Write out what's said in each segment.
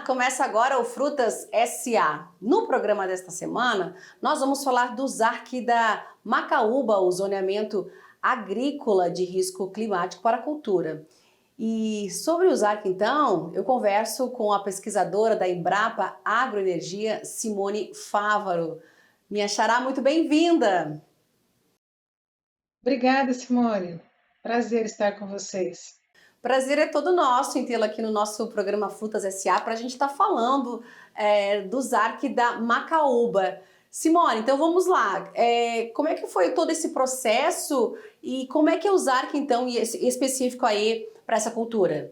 Olá, começa agora o Frutas SA. No programa desta semana, nós vamos falar do ZARC da Macaúba, o zoneamento agrícola de risco climático para a cultura. E sobre o ZARC, então, eu converso com a pesquisadora da Embrapa Agroenergia, Simone Fávaro. Minha xará, muito bem-vinda! Obrigada, Simone. Prazer estar com vocês. Prazer é todo nosso em tê-la aqui no nosso programa Frutas SA para a gente estar falando do ZARC da Macaúba. Simone, então vamos lá. Como é que foi todo esse processo e como é que é o ZARC, então, específico aí para essa cultura?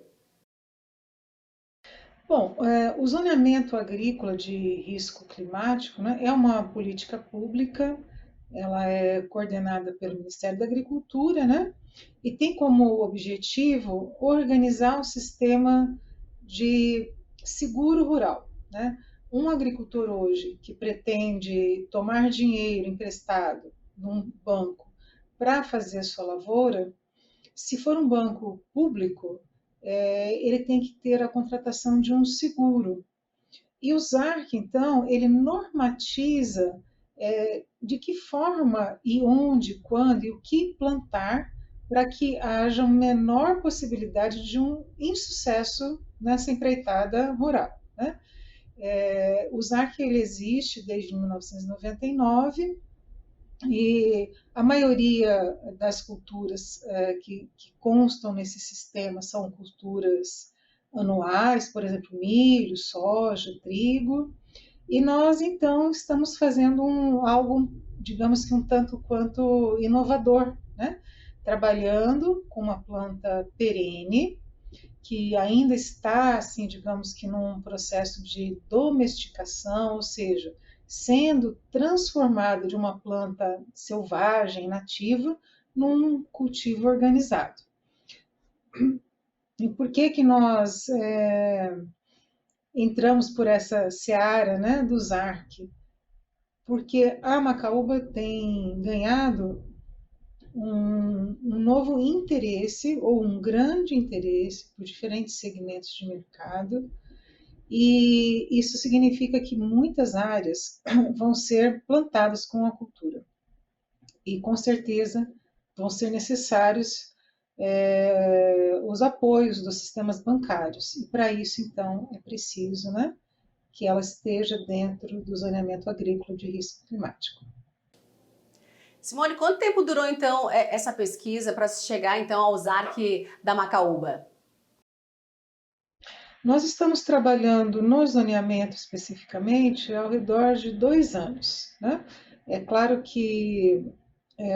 Bom, o zoneamento agrícola de risco climático, né, é uma política pública, ela é coordenada pelo Ministério da Agricultura, né, e tem como objetivo organizar o sistema de seguro rural, né? Um agricultor hoje que pretende tomar dinheiro emprestado num banco para fazer a sua lavoura, se for um banco público, ele tem que ter a contratação de um seguro. E o ZARC, então, ele normatiza de que forma e onde, quando e o que plantar para que haja uma menor possibilidade de um insucesso nessa empreitada rural, né? O ZARC ele existe desde 1999 e a maioria das culturas que constam nesse sistema são culturas anuais, por exemplo, milho, soja, trigo, e nós então estamos fazendo algo, digamos que um tanto quanto inovador, né? Trabalhando com uma planta perene, que ainda está, assim, digamos que num processo de domesticação, ou seja, sendo transformado de uma planta selvagem, nativa, num cultivo organizado. E por que nós entramos por essa seara, né, do ZARC? Porque a Macaúba tem ganhado um novo interesse, ou um grande interesse, por diferentes segmentos de mercado, e isso significa que muitas áreas vão ser plantadas com a cultura. E com certeza vão ser necessários os apoios dos sistemas bancários. E para isso, então, é preciso, né, que ela esteja dentro do zoneamento agrícola de risco climático. Simone, quanto tempo durou, então, essa pesquisa para se chegar, então, ao ZARC da Macaúba? Nós estamos trabalhando no zoneamento especificamente ao redor de 2 anos, né? É claro que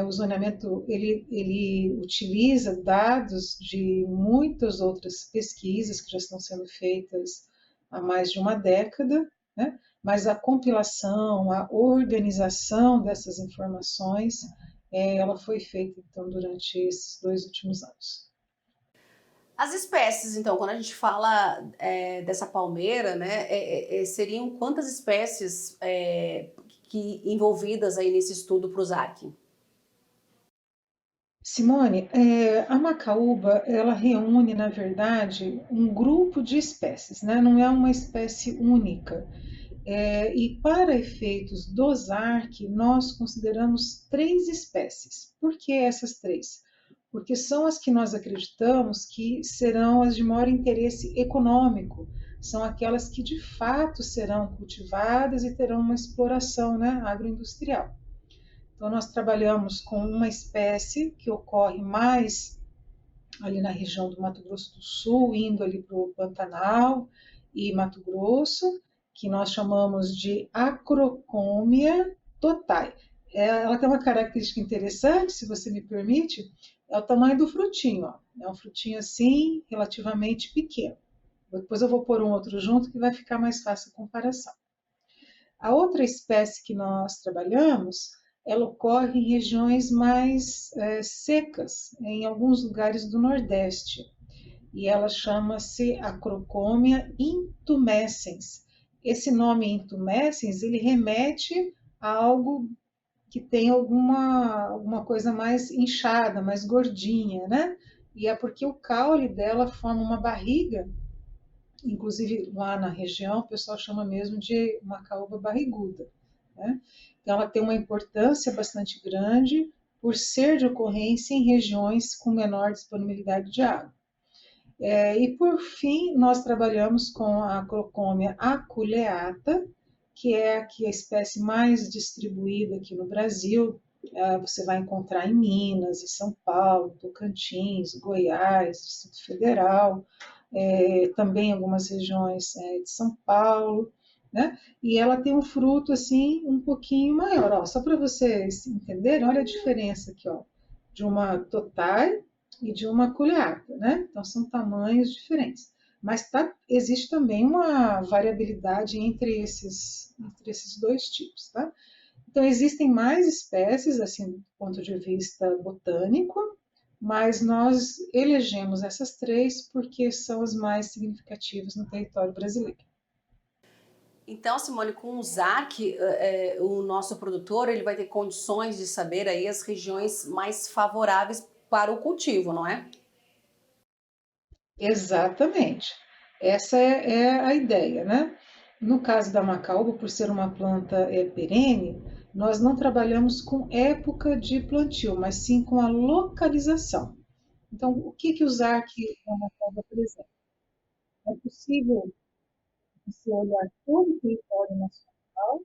o zoneamento ele utiliza dados de muitas outras pesquisas que já estão sendo feitas há mais de uma década, né? Mas a compilação, a organização dessas informações, ela foi feita então durante esses 2 últimos anos. As espécies, então, quando a gente fala dessa palmeira, né, seriam quantas espécies que envolvidas aí nesse estudo para o ZARC? Simone, a macaúba, ela reúne, na verdade, um grupo de espécies, né? Não é uma espécie única. E para efeitos do ZARC, nós consideramos 3 espécies. Por que essas 3? Porque são as que nós acreditamos que serão as de maior interesse econômico, são aquelas que de fato serão cultivadas e terão uma exploração, né, agroindustrial. Então, nós trabalhamos com uma espécie que ocorre mais ali na região do Mato Grosso do Sul, indo ali para o Pantanal e Mato Grosso, que nós chamamos de Acrocômia totai. Ela tem uma característica interessante, se você me permite, é o tamanho do frutinho. Ó. É um frutinho assim, relativamente pequeno. Depois eu vou pôr um outro junto que vai ficar mais fácil a comparação. A outra espécie que nós trabalhamos, ela ocorre em regiões mais secas, em alguns lugares do Nordeste, e ela chama-se Acrocômia intumescens. Esse nome intumescens, ele remete a algo que tem alguma coisa mais inchada, mais gordinha, né? E é porque o caule dela forma uma barriga inclusive lá na região o pessoal chama mesmo de macaúba barriguda, né? Então ela tem uma importância bastante grande por ser de ocorrência em regiões com menor disponibilidade de água. E por fim, nós trabalhamos com a Crocomia aculeata, que é aqui a espécie mais distribuída aqui no Brasil. Você vai encontrar em Minas, em São Paulo, Tocantins, Goiás, Distrito Federal, também em algumas regiões de São Paulo, né? E ela tem um fruto assim um pouquinho maior, ó, só para vocês entenderem, olha a diferença aqui, ó, de uma totai e de uma culeata, né? Então são tamanhos diferentes. Mas existe também uma variabilidade entre esses dois tipos, tá? Então existem mais espécies, assim, do ponto de vista botânico, mas nós elegemos essas três porque são as mais significativas no território brasileiro. Então, Simone, com o ZAC, o nosso produtor ele vai ter condições de saber aí as regiões mais favoráveis para o cultivo, não é? Exatamente. Essa é a ideia, né? No caso da macaúba, por ser uma planta perene, nós não trabalhamos com época de plantio, mas sim com a localização. Então, o que o ZAC da macaúba apresenta? É possível você olhar todo o território nacional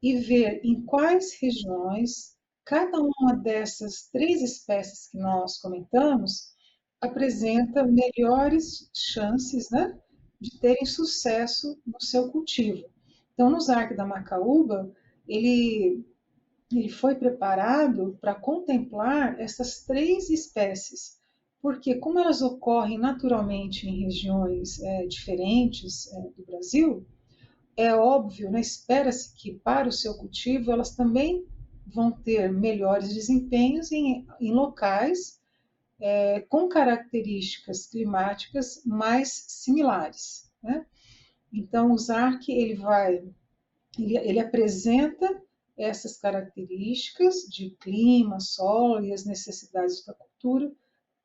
e ver em quais regiões cada uma dessas três espécies que nós comentamos apresenta melhores chances, né, de terem sucesso no seu cultivo. Então, no Zarque da Macaúba, ele, ele foi preparado para contemplar essas três espécies, porque como elas ocorrem naturalmente em regiões diferentes do Brasil, é óbvio, né, espera-se que para o seu cultivo elas também vão ter melhores desempenhos em locais com características climáticas mais similares, né? Então, o ZARC ele apresenta essas características de clima, solo e as necessidades da cultura,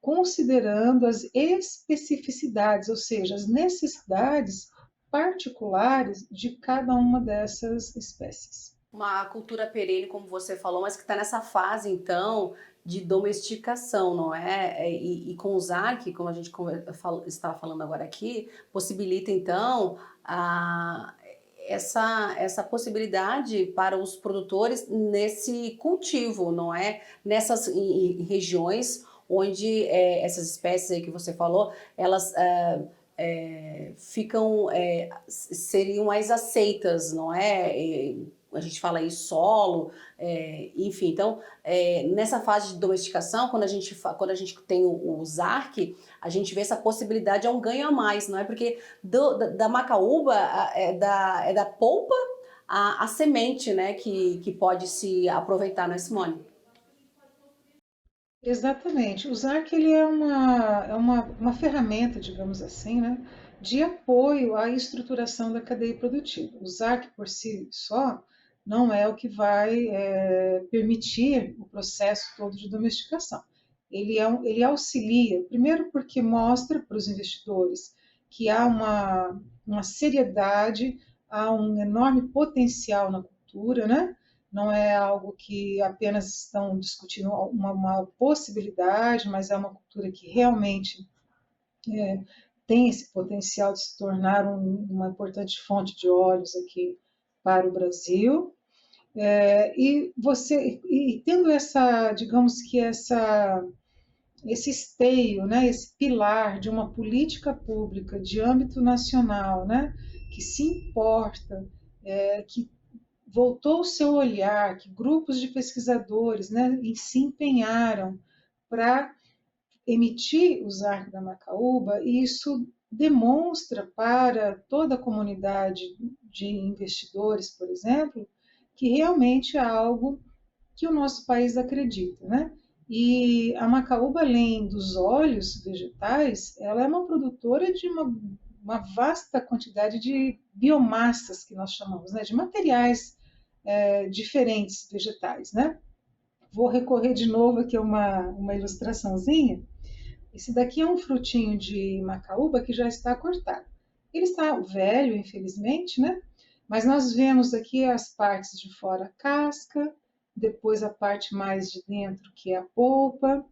considerando as especificidades, ou seja, as necessidades particulares de cada uma dessas espécies. Uma cultura perene, como você falou, mas que está nessa fase, então, de domesticação, não é? E com o ZAC, como a gente está falando agora aqui, possibilita, então, essa possibilidade para os produtores nesse cultivo, não é? Nessas regiões onde essas espécies aí que você falou, elas seriam mais aceitas, não é? A gente fala aí solo, enfim. Então, nessa fase de domesticação, quando a gente tem o ZARC, a gente vê essa possibilidade, é um ganho a mais, não é? Porque da macaúba é da polpa a semente, né, que pode se aproveitar, não é, Simone? Exatamente. O ZARC ele é uma ferramenta, digamos assim, né, de apoio à estruturação da cadeia produtiva. O ZARC por si só não é o que vai permitir o processo todo de domesticação. Ele auxilia, primeiro porque mostra para os investidores que há uma seriedade, há um enorme potencial na cultura, né? Não é algo que apenas estão discutindo uma possibilidade, mas é uma cultura que realmente tem esse potencial de se tornar uma importante fonte de óleos aqui para o Brasil. E tendo essa, digamos que esse esteio, né, esse pilar de uma política pública de âmbito nacional, né, que se importa, que voltou o seu olhar, que grupos de pesquisadores, né, se empenharam para emitir o ZARC da Macaúba, e isso demonstra para toda a comunidade de investidores, por exemplo, que realmente é algo que o nosso país acredita, né? E a Macaúba, além dos óleos vegetais, ela é uma produtora de uma vasta quantidade de biomassas, que nós chamamos, né? De materiais diferentes vegetais, né? Vou recorrer de novo aqui a uma ilustraçãozinha. Esse daqui é um frutinho de macaúba que já está cortado. Ele está velho, infelizmente, né? Mas nós vemos aqui as partes de fora, a casca, depois a parte mais de dentro, que é a polpa.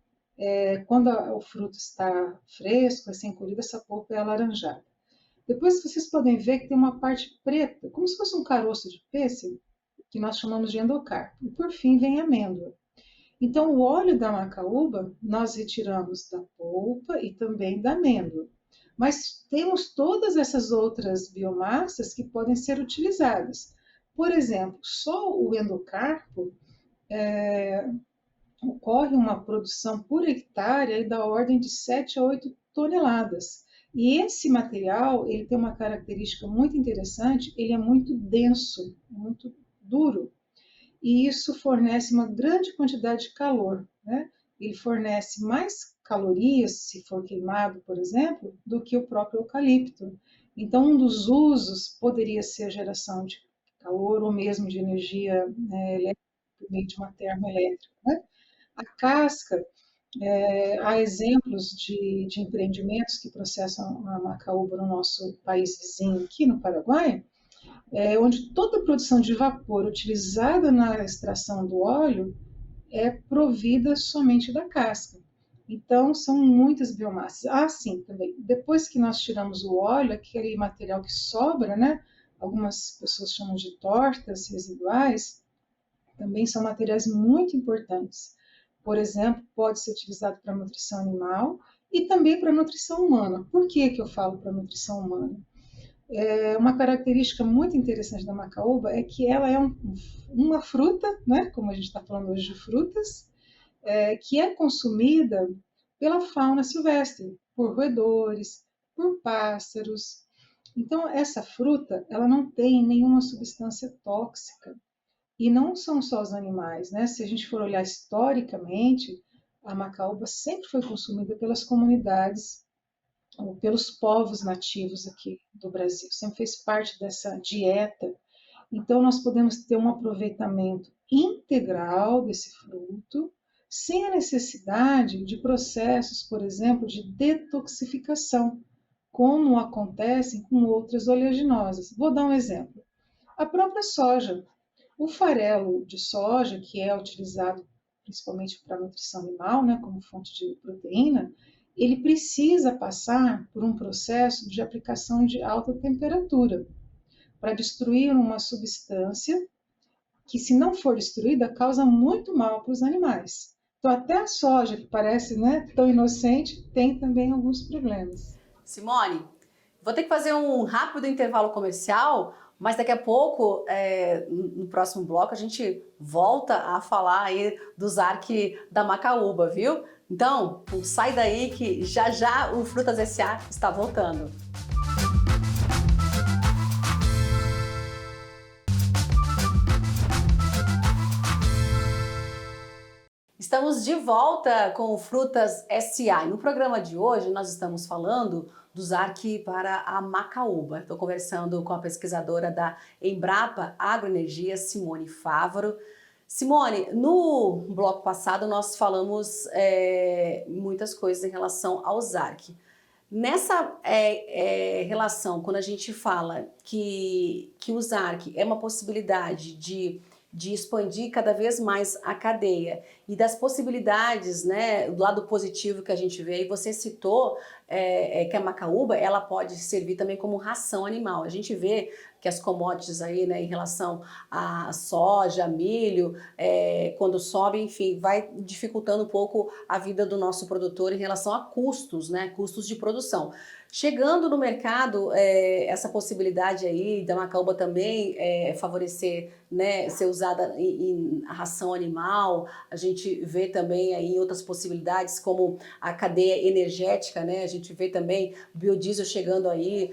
Quando o fruto está fresco, assim, colhido, essa polpa é alaranjada. Depois vocês podem ver que tem uma parte preta, como se fosse um caroço de pêssego, que nós chamamos de endocarpo. E por fim vem a amêndoa. Então, o óleo da macaúba nós retiramos da polpa e também da amêndoa. Mas temos todas essas outras biomassas que podem ser utilizadas. Por exemplo, só o endocarpo ocorre uma produção por hectare da ordem de 7 a 8 toneladas. E esse material, ele tem uma característica muito interessante, ele é muito denso, muito duro. E isso fornece uma grande quantidade de calor, né? Ele fornece mais calorias, se for queimado, por exemplo, do que o próprio eucalipto. Então, um dos usos poderia ser a geração de calor ou mesmo de energia elétrica por meio de uma termoelétrica, né? A casca, há exemplos de empreendimentos que processam a macaúba no nosso país vizinho, aqui no Paraguai, onde toda a produção de vapor utilizada na extração do óleo é provida somente da casca. Então, são muitas biomassas. Ah, sim, também. Depois que nós tiramos o óleo, aquele material que sobra, né? Algumas pessoas chamam de tortas residuais, também são materiais muito importantes. Por exemplo, pode ser utilizado para nutrição animal e também para nutrição humana. Por que que eu falo para nutrição humana? Uma característica muito interessante da macaúba é que ela é uma fruta, né, como a gente está falando hoje de frutas, que é consumida pela fauna silvestre, por roedores, por pássaros. Então, essa fruta, ela não tem nenhuma substância tóxica. E não são só os animais, né? Se a gente for olhar historicamente, a macaúba sempre foi consumida pelas comunidades ou pelos povos nativos aqui do Brasil, sempre fez parte dessa dieta. Então, nós podemos ter um aproveitamento integral desse fruto, sem a necessidade de processos, por exemplo, de detoxificação, como acontecem com outras oleaginosas. Vou dar um exemplo. A própria soja. O farelo de soja, que é utilizado principalmente para a nutrição animal, né, como fonte de proteína, ele precisa passar por um processo de aplicação de alta temperatura para destruir uma substância que, se não for destruída, causa muito mal para os animais. Então, até a soja, que parece, né, tão inocente, tem também alguns problemas. Simone, vou ter que fazer um rápido intervalo comercial, mas daqui a pouco, no próximo bloco, a gente volta a falar aí dos arque da macaúba, viu? Então, não sai daí que já já o Frutas S.A. está voltando. Estamos de volta com o Frutas S.A. E no programa de hoje nós estamos falando dos arque para a macaúba. Estou conversando com a pesquisadora da Embrapa Agroenergia, Simone Fávaro. Simone, no bloco passado nós falamos muitas coisas em relação aos arque. Nessa relação, quando a gente fala que os arque é uma possibilidade de expandir cada vez mais a cadeia e das possibilidades, né, do lado positivo que a gente vê, e você citou que a macaúba, ela pode servir também como ração animal. A gente vê que as commodities aí, né, em relação a soja, milho, quando sobe, enfim, vai dificultando um pouco a vida do nosso produtor em relação a custos, né, custos de produção. Chegando no mercado, essa possibilidade aí da macaúba também favorecer, né, ser usada em ração animal, a gente vê também aí outras possibilidades como a cadeia energética, né, a gente vê também o biodiesel chegando aí,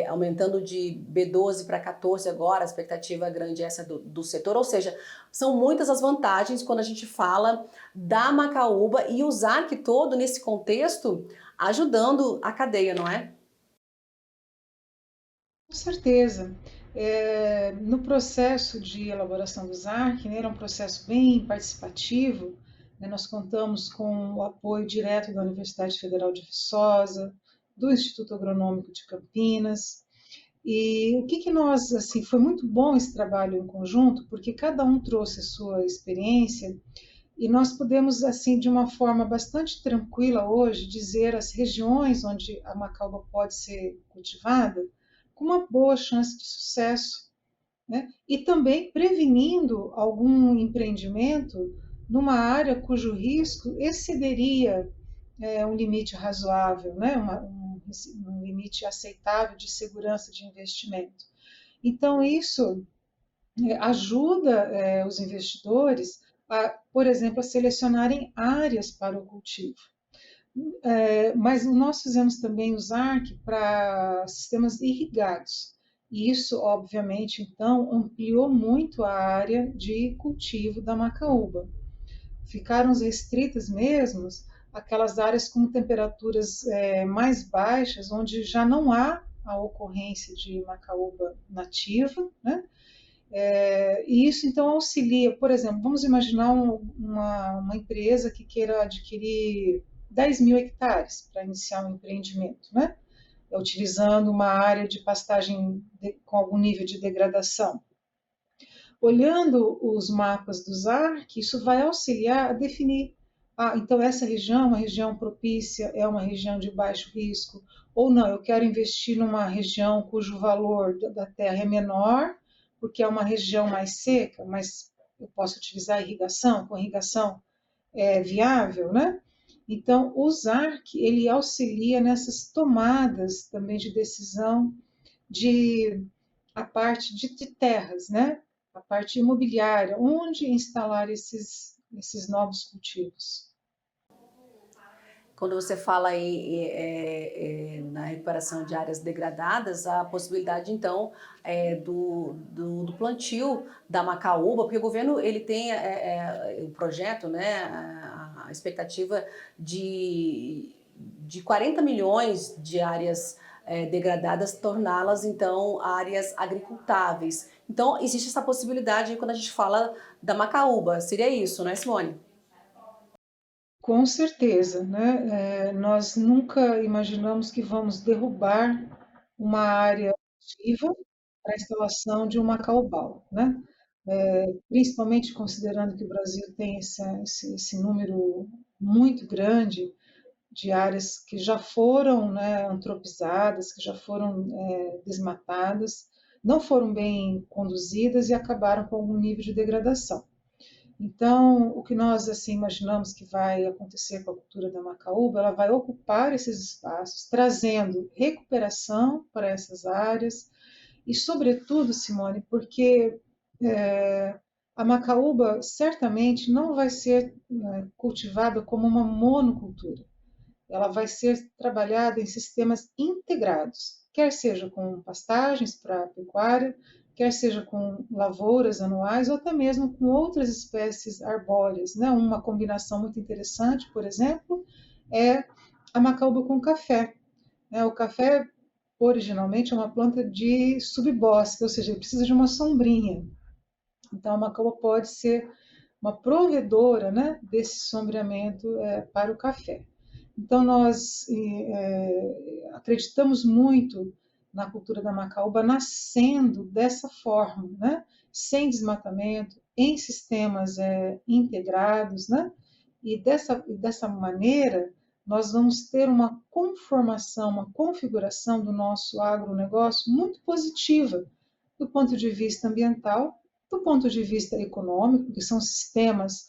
aumentando de B12 para 14 agora, a expectativa grande é essa do setor, ou seja, são muitas as vantagens quando a gente fala da macaúba e usar que todo nesse contexto ajudando a cadeia, não é? Com certeza. No processo de elaboração dos ARC, né, era um processo bem participativo, né, nós contamos com o apoio direto da Universidade Federal de Viçosa, do Instituto Agronômico de Campinas. E o que nós, assim, foi muito bom esse trabalho em conjunto, porque cada um trouxe a sua experiência e nós podemos, assim, de uma forma bastante tranquila hoje, dizer as regiões onde a macaúba pode ser cultivada com uma boa chance de sucesso, né? E também prevenindo algum empreendimento numa área cujo risco excederia um limite razoável, né? Um limite aceitável de segurança de investimento. Então, isso ajuda os investidores, por exemplo, a selecionarem áreas para o cultivo. Mas nós fizemos também o ZARC para sistemas irrigados. E isso, obviamente, então, ampliou muito a área de cultivo da macaúba. Ficaram restritas mesmo aquelas áreas com temperaturas mais baixas, onde já não há a ocorrência de macaúba nativa, né? E isso então auxilia, por exemplo, vamos imaginar uma empresa que queira adquirir 10 mil hectares para iniciar um empreendimento, né? Utilizando uma área de pastagem com algum nível de degradação. Olhando os mapas do ZARC, isso vai auxiliar a definir, então essa região é uma região propícia, é uma região de baixo risco, ou não, eu quero investir numa região cujo valor da terra é menor, porque é uma região mais seca, mas eu posso utilizar irrigação, com irrigação viável, né? Então, o ZARC, ele auxilia nessas tomadas também de decisão de a parte de terras, né? A parte imobiliária, onde instalar esses novos cultivos. Quando você fala aí na recuperação de áreas degradadas, a possibilidade, então, do plantio da macaúba, porque o governo ele tem o projeto, né, a expectativa de 40 milhões de áreas degradadas, torná-las, então, áreas agricultáveis. Então, existe essa possibilidade aí quando a gente fala da macaúba. Seria isso, né, Simone? Com certeza, né? Nós nunca imaginamos que vamos derrubar uma área ativa para a instalação de um macaubal, né? Principalmente considerando que o Brasil tem esse número muito grande de áreas que já foram, né, antropizadas, que já foram desmatadas, não foram bem conduzidas e acabaram com algum nível de degradação. Então, o que nós assim imaginamos que vai acontecer com a cultura da macaúba, ela vai ocupar esses espaços, trazendo recuperação para essas áreas e, sobretudo, Simone, porque a macaúba certamente não vai ser cultivada como uma monocultura. Ela vai ser trabalhada em sistemas integrados, quer seja com pastagens para a pecuária, quer seja com lavouras anuais ou até mesmo com outras espécies arbóreas, né? Uma combinação muito interessante, por exemplo, é a macaúba com café. O café, originalmente, é uma planta de subbosque, ou seja, ele precisa de uma sombrinha. Então, a macaúba pode ser uma provedora, né, desse sombreamento para o café. Então, nós acreditamos muito na cultura da macaúba nascendo dessa forma, né? Sem desmatamento, em sistemas integrados, né? E dessa maneira, nós vamos ter uma conformação, uma configuração do nosso agronegócio muito positiva, do ponto de vista ambiental, do ponto de vista econômico, que são sistemas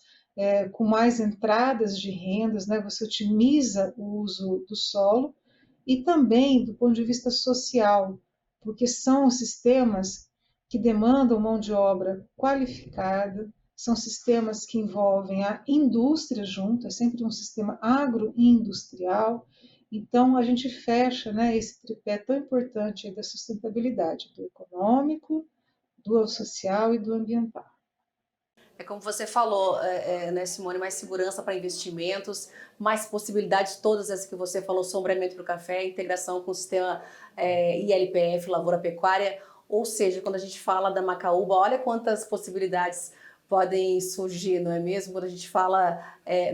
com mais entradas de rendas, né? Você otimiza o uso do solo, e também do ponto de vista social, porque são sistemas que demandam mão de obra qualificada, são sistemas que envolvem a indústria junto, é sempre um sistema agroindustrial. Então, a gente fecha, né, esse tripé tão importante da sustentabilidade, do econômico, do social e do ambiental. É como você falou, né, Simone, mais segurança para investimentos, mais possibilidades, todas essas que você falou, sombreamento para o café, integração com o sistema ILPF, Lavoura Pecuária, ou seja, quando a gente fala da macaúba, olha quantas possibilidades podem surgir, não é mesmo? Quando a gente fala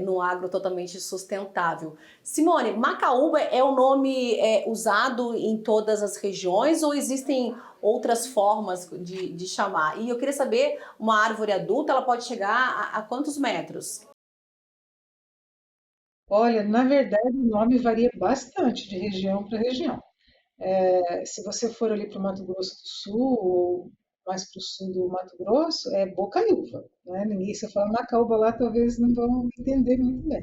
no agro totalmente sustentável. Simone, macaúba é o nome usado em todas as regiões ou existem outras formas de chamar? E eu queria saber, uma árvore adulta, ela pode chegar a quantos metros? Olha, na verdade, o nome varia bastante de região para região. Se você for ali para o Mato Grosso do Sul, ou mais para o sul do Mato Grosso, é bocaiúva, né? Ninguém, se eu falar macaúba lá, talvez não vão entender muito bem.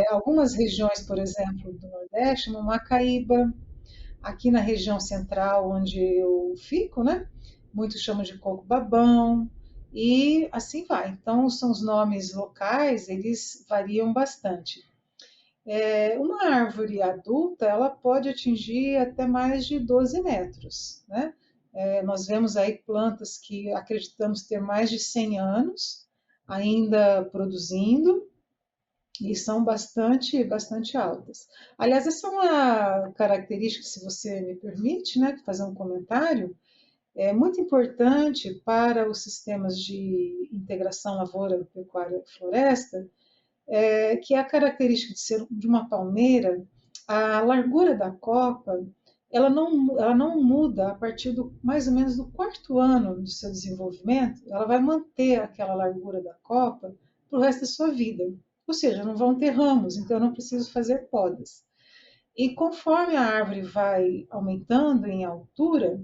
Algumas regiões, por exemplo, do Nordeste, chamam macaíba. Aqui na região central, onde eu fico, né? Muitos chamam de coco-babão e assim vai. Então, são os nomes locais, eles variam bastante. Uma árvore adulta, ela pode atingir até mais de 12 metros, né? Nós vemos aí plantas que acreditamos ter mais de 100 anos, ainda produzindo, e são bastante altas. Aliás, essa é uma característica, se você me permite, né, fazer um comentário, é muito importante para os sistemas de integração lavoura, pecuária e floresta, que é a característica de ser de uma palmeira, a largura da copa, ela não muda a partir do mais ou menos do quarto ano do seu desenvolvimento, ela vai manter aquela largura da copa para o resto da sua vida. Ou seja, não vão ter ramos, então eu não preciso fazer podas. E conforme a árvore vai aumentando em altura,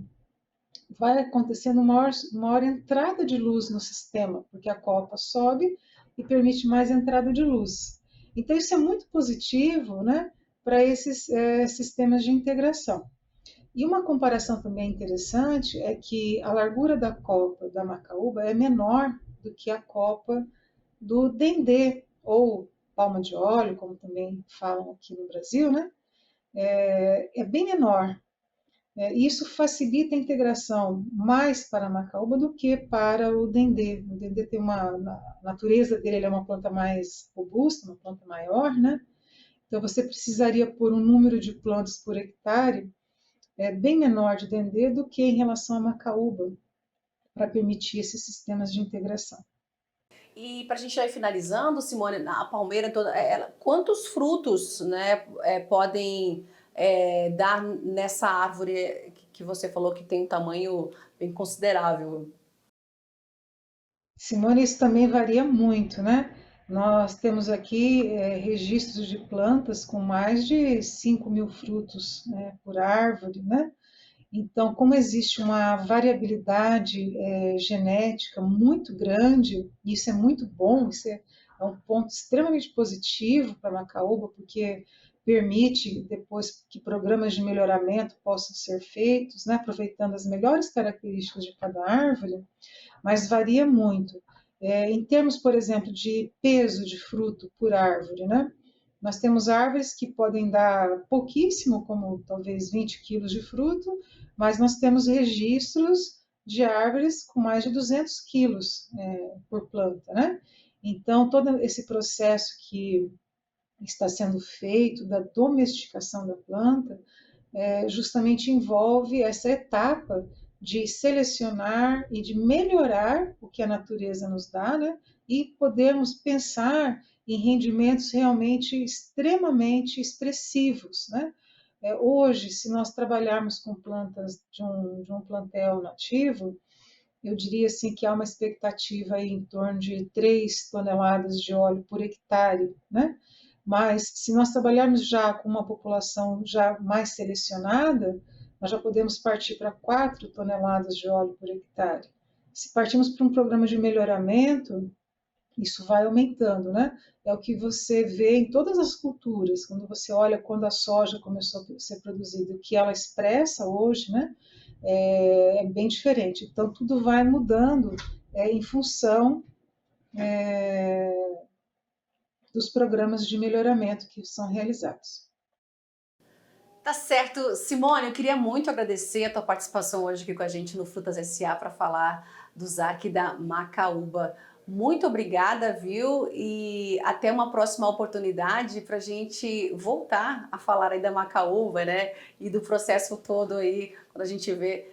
vai acontecendo maior entrada de luz no sistema, porque a copa sobe e permite mais entrada de luz. Então, isso é muito positivo, né, para esses sistemas de integração. E uma comparação também interessante é que a largura da copa da macaúba é menor do que a copa do dendê, ou palma de óleo, como também falam aqui no Brasil, né? É bem menor. Isso facilita a integração mais para a macaúba do que para o dendê. O dendê tem a natureza dele, ele é uma planta mais robusta, uma planta maior, né? Então você precisaria pôr um número de plantas por hectare bem menor de dendê do que em relação à macaúba, para permitir esses sistemas de integração. E para a gente já ir finalizando, Simone, a palmeira toda, quantos frutos, né, podem dar nessa árvore que você falou que tem um tamanho bem considerável? Simone, isso também varia muito, né? Nós temos aqui registros de plantas com mais de 5.000 frutos, né, por árvore, né? Então, como existe uma variabilidade genética muito grande, e isso é muito bom, é um ponto extremamente positivo para a macaúba, porque permite depois que programas de melhoramento possam ser feitos, né, aproveitando as melhores características de cada árvore, mas varia muito. Em termos, por exemplo, de peso de fruto por árvore, né? Nós temos árvores que podem dar pouquíssimo, como talvez 20 quilos de fruto, mas nós temos registros de árvores com mais de 200 quilos por planta, né? Então, todo esse processo que está sendo feito da domesticação da planta justamente envolve essa etapa de selecionar e de melhorar o que a natureza nos dá, né? E podermos pensar em rendimentos realmente extremamente expressivos, né? Hoje, se nós trabalharmos com plantas de um plantel nativo, eu diria assim que há uma expectativa aí em torno de 3 toneladas de óleo por hectare, né? Mas se nós trabalharmos já com uma população já mais selecionada, nós já podemos partir para 4 toneladas de óleo por hectare. Se partimos para um programa de melhoramento, isso vai aumentando, né? É o que você vê em todas as culturas, quando você olha quando a soja começou a ser produzida, o que ela expressa hoje, né? Bem diferente. Então, tudo vai mudando em função dos programas de melhoramento que são realizados. Tá certo. Simone, eu queria muito agradecer a tua participação hoje aqui com a gente no Frutas SA para falar do ZAC da Macaúba. Muito obrigada, viu? E até uma próxima oportunidade para a gente voltar a falar aí da Macaúba, né? E do processo todo aí, quando a gente vê,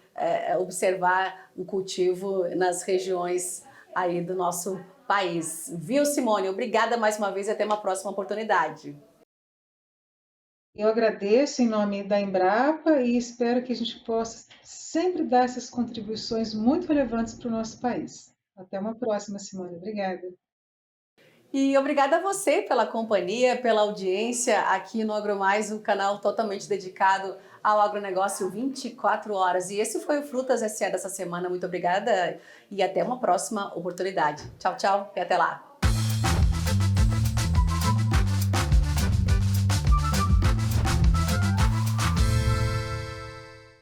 observar o cultivo nas regiões aí do nosso país. Viu, Simone? Obrigada mais uma vez e até uma próxima oportunidade. Eu agradeço em nome da Embrapa e espero que a gente possa sempre dar essas contribuições muito relevantes para o nosso país. Até uma próxima, Simone. Obrigada. E obrigada a você pela companhia, pela audiência aqui no AgroMais, um canal totalmente dedicado ao agronegócio 24 horas. E esse foi o Frutas S.A. dessa semana. Muito obrigada e até uma próxima oportunidade. Tchau, tchau e até lá.